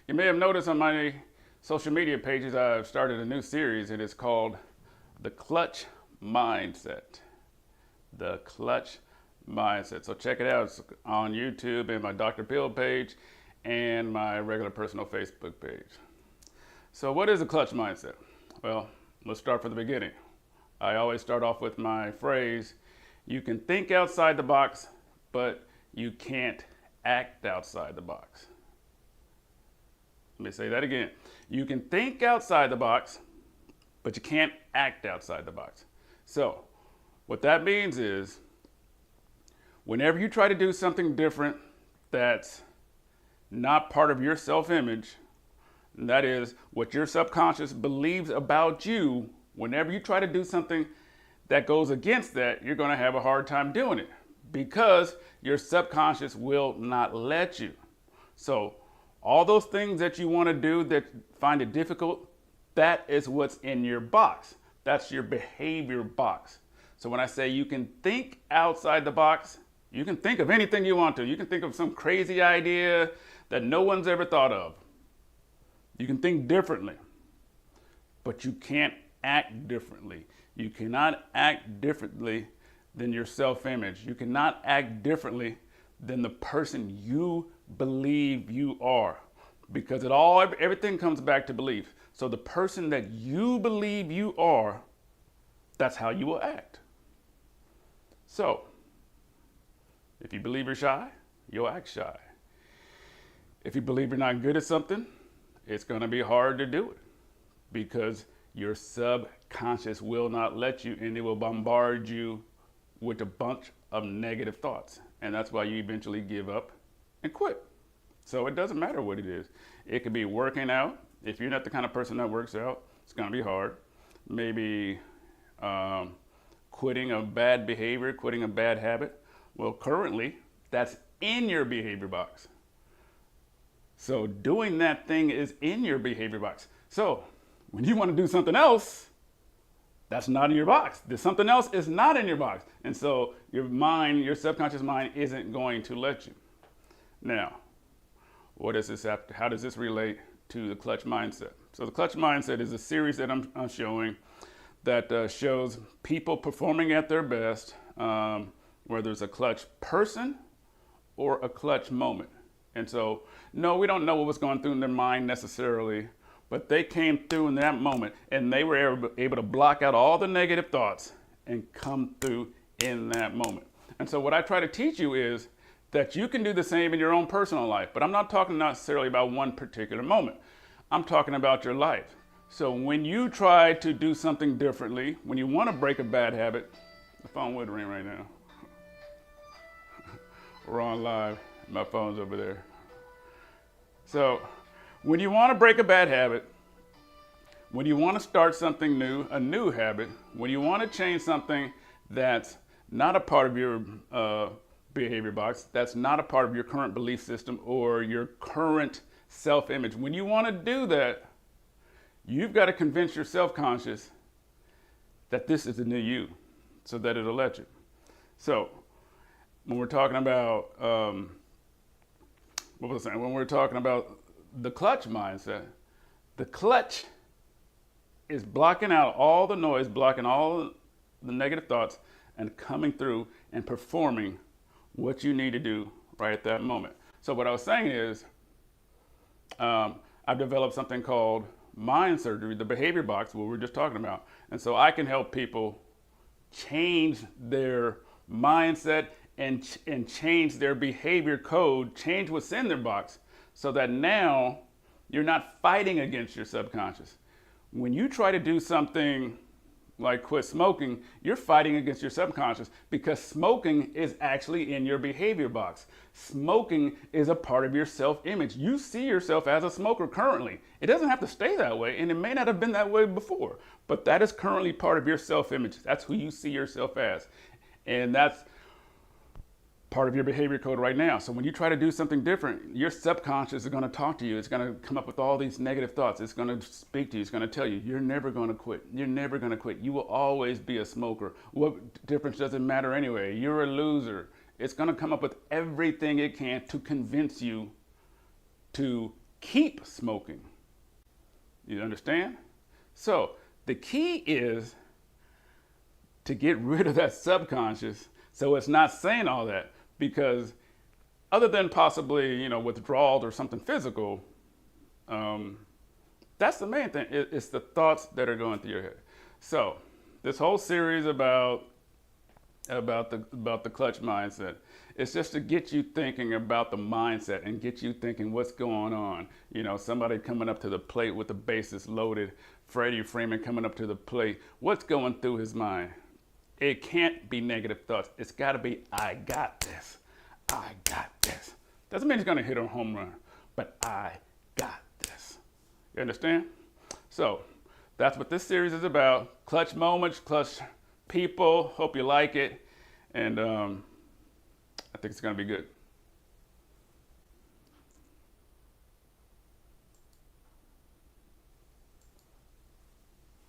You may have noticed on my social media pages, I've started a new series. It is called The Clutch Mindset. The Clutch Mindset. So check it out. It's on YouTube and my Dr. Bill page and my regular personal Facebook page. So what is a clutch mindset? Well, let's start from the beginning. I always start off with my phrase, you can think outside the box, but you can't act outside the box. Let me say that again. You can think outside the box, but you can't act outside the box. So, what that means is, whenever you try to do something different that's not part of your self-image, that is what your subconscious believes about you, whenever you try to do something that goes against that, you're going to have a hard time doing it because your subconscious will not let you. So, all those things that you want to do that find it difficult, that is what's in your box. That's your behavior box. So when I say you can think outside the box, you can think of anything you want to. You can think of some crazy idea that no one's ever thought of. You can think differently, but you can't act differently. You cannot act differently than your self-image. You cannot act differently than the person you believe you are, because everything comes back to belief. So the person that you believe you are, that's how you will act. So if you believe you're shy, you'll act shy. If you believe you're not good at something, it's going to be hard to do it because your subconscious will not let you, and it will bombard you with a bunch of negative thoughts. And that's why you eventually give up and quit. So it doesn't matter what it is. It could be working out. If you're not the kind of person that works out, it's going to be hard. Maybe quitting a bad behavior, quitting a bad habit. Well, currently, that's in your behavior box. So doing that thing is in your behavior box. So when you want to do something else, that's not in your box. There's something else is not in your box. And so your mind, your subconscious mind isn't going to let you. Now, what does this have to, how does this relate to the clutch mindset? So the clutch mindset is a series that I'm showing that shows people performing at their best, whether it's a clutch person or a clutch moment. And so, no, we don't know what was going through in their mind necessarily, but they came through in that moment and they were able to block out all the negative thoughts and come through in that moment. And so what I try to teach you is that you can do the same in your own personal life, but I'm not talking necessarily about one particular moment. I'm talking about your life. So when you try to do something differently, when you want to break a bad habit, the phone would ring right now. We're on live. My phone's over there. So when you want to break a bad habit, when you want to start something new, a new habit, when you want to change something that's not a part of your behavior box, that's not a part of your current belief system or your current self-image, when you want to do that, you've got to convince your self-conscious that this is the new you so that it'll let you. So when we're talking about, what was I saying? When we're talking about the clutch mindset, the clutch is blocking out all the noise, blocking all the negative thoughts, and coming through and performing what you need to do right at that moment. So what I was saying is, I've developed something called mind surgery, the behavior box, what we were just talking about. And so I can help people change their mindset and change their behavior code, change what's in their box, so that now you're not fighting against your subconscious. When you try to do something like quit smoking, you're fighting against your subconscious because smoking is actually in your behavior box. Smoking is a part of your self-image. You see yourself as a smoker currently. It doesn't have to stay that way, and it may not have been that way before, but that is currently part of your self-image. That's who you see yourself as. And that's part of your behavior code right now. So when you try to do something different, your subconscious is going to talk to you. It's going to come up with all these negative thoughts. It's going to speak to you. It's going to tell you, you're never going to quit. You're never going to quit. You will always be a smoker. What difference does it matter anyway? You're a loser. It's going to come up with everything it can to convince you to keep smoking. You understand? So the key is to get rid of that subconscious so it's not saying all that, because other than possibly, withdrawal or something physical, that's the main thing. It's the thoughts that are going through your head. So this whole series about the clutch mindset, it's just to get you thinking about the mindset and get you thinking what's going on. Somebody coming up to the plate with the bases loaded, Freddie Freeman coming up to the plate. What's going through his mind? It can't be negative thoughts. It's got to be, I got this. I got this. Doesn't mean he's going to hit a home run, but I got this. You understand? So that's what this series is about. Clutch moments, clutch people. Hope you like it. And I think it's going to be good.